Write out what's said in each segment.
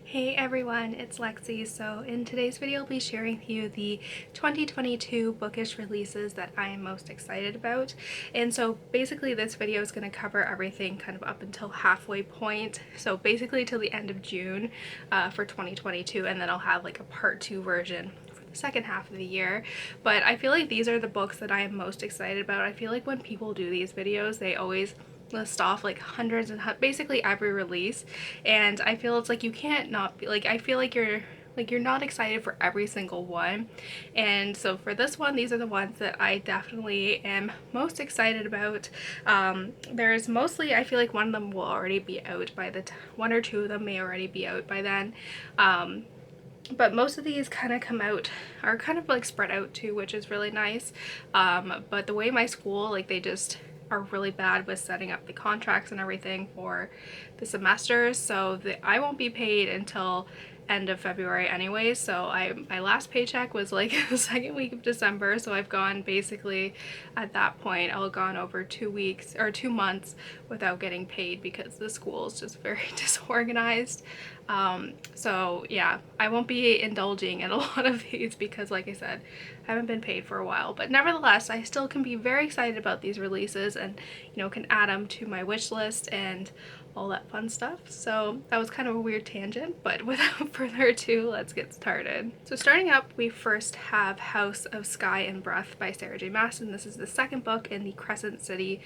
Hey everyone, it's Lexie. So in today's video I'll be sharing with you the 2022 bookish releases that I am most excited about. And so basically this video is going to cover everything kind of up until halfway point. So basically till the end of June for 2022, and then I'll have like a part 2 version for the second half of the year. But I feel like these are the books that I am most excited about. I feel like when people do these videos they always list off like hundreds and basically every release, and I feel it's like you can't not be like, I feel like you're not excited for every single one. And so for this one, these are the ones that I definitely am most excited about. There's mostly, I feel like one of them will already be out by the one or two of them may already be out by then, but most of these kind of come out, are kind of like spread out too, which is really nice. But the way my school, like, they just are really bad with setting up the contracts and everything for the semesters, so I won't be paid until end of February anyway. So my last paycheck was like the second week of December, so I've gone basically, at that point I'll gone over 2 weeks or 2 months without getting paid because the school is just very disorganized. So yeah, I won't be indulging in a lot of these because, like I said, I haven't been paid for a while, but nevertheless I still can be very excited about these releases and, you know, can add them to my wish list and all that fun stuff. So that was kind of a weird tangent, but without further ado, let's get started. So starting up, we first have House of Sky and Breath by Sarah J. Maas, and this is the second book in the Crescent City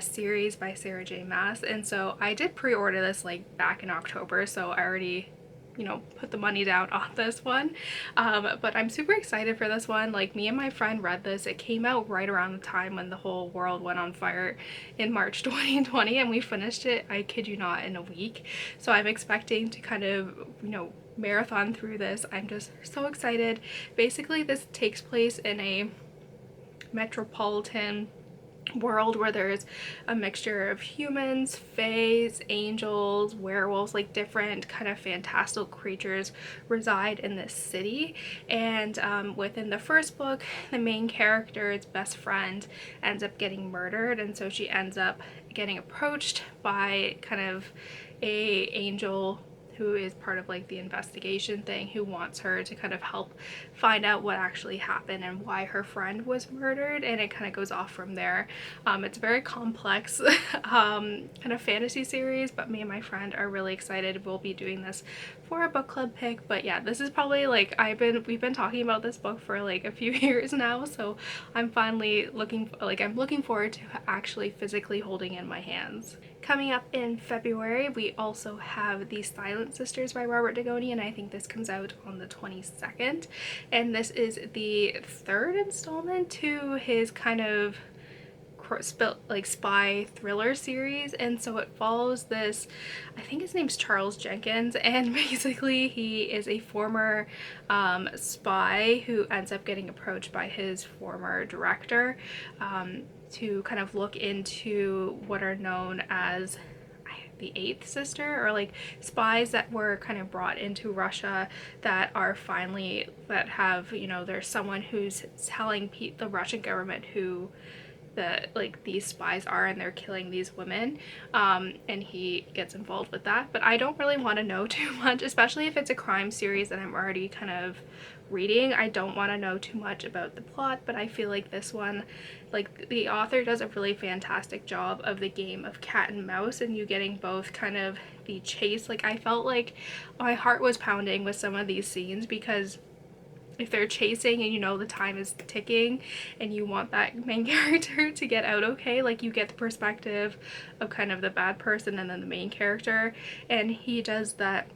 series by Sarah J. Maas. And so I did pre-order this like back in October, so I already, you know, put the money down on this one. But I'm super excited for this one. Like, me and my friend read this. It came out right around the time when the whole world went on fire in March 2020, and we finished it, I kid you not, in a week. So I'm expecting to kind of, you know, marathon through this. I'm just so excited. Basically, this takes place in a metropolitan world where there's a mixture of humans, fays, angels, werewolves, like different kind of fantastical creatures reside in this city. And within the first book, the main character's best friend ends up getting murdered, and so she ends up getting approached by kind of a angel who is part of like the investigation thing, who wants her to kind of help find out what actually happened and why her friend was murdered, and it kind of goes off from there. It's a very complex kind of fantasy series, but me and my friend are really excited. We'll be doing this for a book club pick. But yeah, this is probably like, we've been talking about this book for like a few years now, so I'm finally looking forward to actually physically holding in my hands. Coming up in February, we also have The Silent Sisters by Robert Dugoni, and I think this comes out on the 22nd. And this is the third installment to his kind of like spy thriller series. And so it follows this, I think his name's Charles Jenkins, and basically he is a former spy who ends up getting approached by his former director to kind of look into what are known as the eighth sister, or like spies that were kind of brought into Russia that are finally, that have, you know, there's someone who's telling the Russian government who these spies are, and they're killing these women, and he gets involved with that. But I don't really want to know too much, especially if it's a crime series that I'm already kind of reading. I don't want to know too much about the plot, but I feel like this one, like, the author does a really fantastic job of the game of cat and mouse, and you getting both kind of the chase. Like, I felt like my heart was pounding with some of these scenes, because if they're chasing and you know the time is ticking and you want that main character to get out okay, like, you get the perspective of kind of the bad person and then the main character, and he does that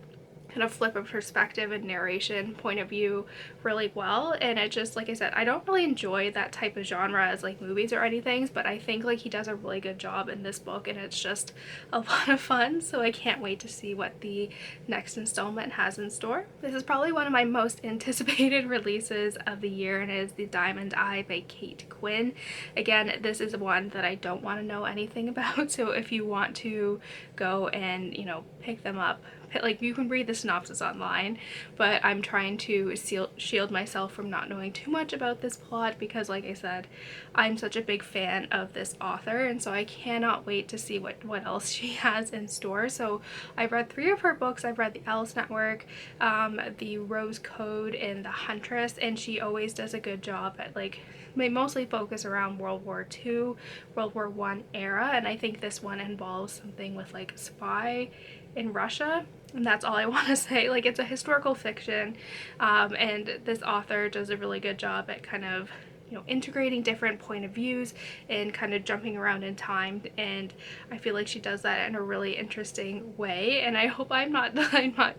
kind of flip of perspective and narration point of view really well. And it just, like I said, I don't really enjoy that type of genre as like movies or anything, but I think like he does a really good job in this book, and it's just a lot of fun. So I can't wait to see what the next installment has in store. This is probably one of my most anticipated releases of the year, and it is The Diamond Eye by Kate Quinn. Again, this is one that I don't want to know anything about, so if you want to go and, you know, pick them up, like you can read the synopsis online, but I'm trying to shield myself from not knowing too much about this plot because, like I said, I'm such a big fan of this author, and so I cannot wait to see what else she has in store. So I've read 3 of her books. I've read The Alice Network, The Rose Code, and The Huntress, and she always does a good job at, like, they mostly focus around World War II, World War I era, and I think this one involves something with like spy in Russia, and that's all I want to say. Like, it's a historical fiction, and this author does a really good job at kind of, you know, integrating different point of views and kind of jumping around in time, and I feel like she does that in a really interesting way. And I hope I'm not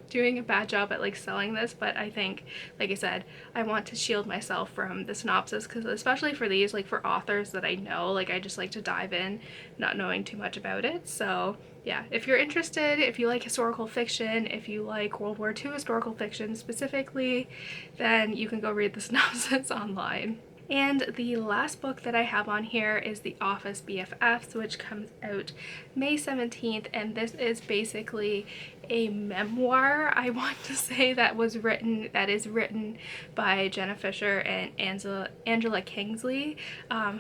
doing a bad job at like selling this, but I think, like I said, I want to shield myself from the synopsis, because especially for these, like for authors that I know, like I just like to dive in not knowing too much about it. So yeah, if you're interested, if you like historical fiction, if you like World War II historical fiction specifically, then you can go read the synopsis online. And the last book that I have on here is The Office Bffs, which comes out May 17th, and this is basically a memoir, I want to say, that is written by Jenna Fischer and Angela Kingsley,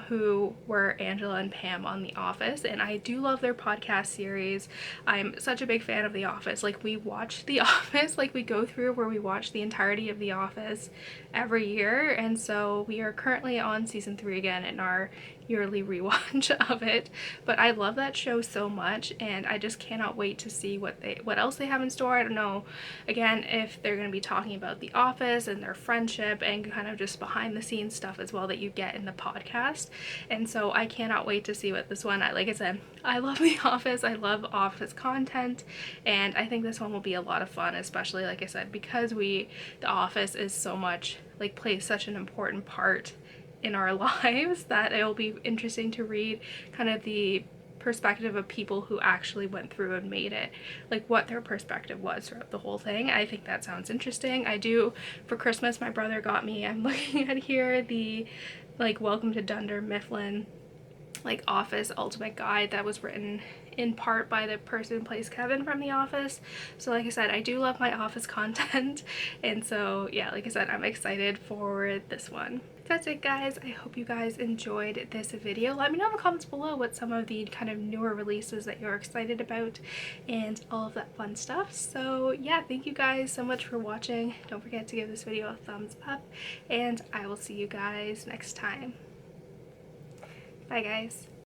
who were Angela and Pam on The Office, and I do love their podcast series. I'm such a big fan of The Office. Like, we watch The Office, like we go through where we watch the entirety of The Office every year, and so we are currently on season 3 again in our yearly rewatch of it. But I love that show so much, and I just cannot wait to see what else they have in store. I don't know, again, if they're going to be talking about The Office and their friendship and kind of just behind the scenes stuff as well that you get in the podcast. And so I cannot wait to see what this one, like I said, I love The Office, I love Office content, and I think this one will be a lot of fun, especially, like I said, because The Office is so much, like, plays such an important part in our lives, that it'll be interesting to read kind of the perspective of people who actually went through and made it, like what their perspective was throughout the whole thing. I think that sounds interesting. I do, for Christmas, my brother got me, I'm looking at here, the like Welcome to Dunder Mifflin like Office Ultimate Guide that was written in part by the person who plays Kevin from The Office. So like I said, I do love my Office content, and so yeah, like I said, I'm excited for this one. That's it, guys. I hope you guys enjoyed this video. Let me know in the comments below what some of the kind of newer releases that you're excited about and all of that fun stuff. So yeah, thank you guys so much for watching. Don't forget to give this video a thumbs up, and I will see you guys next time. Bye, guys.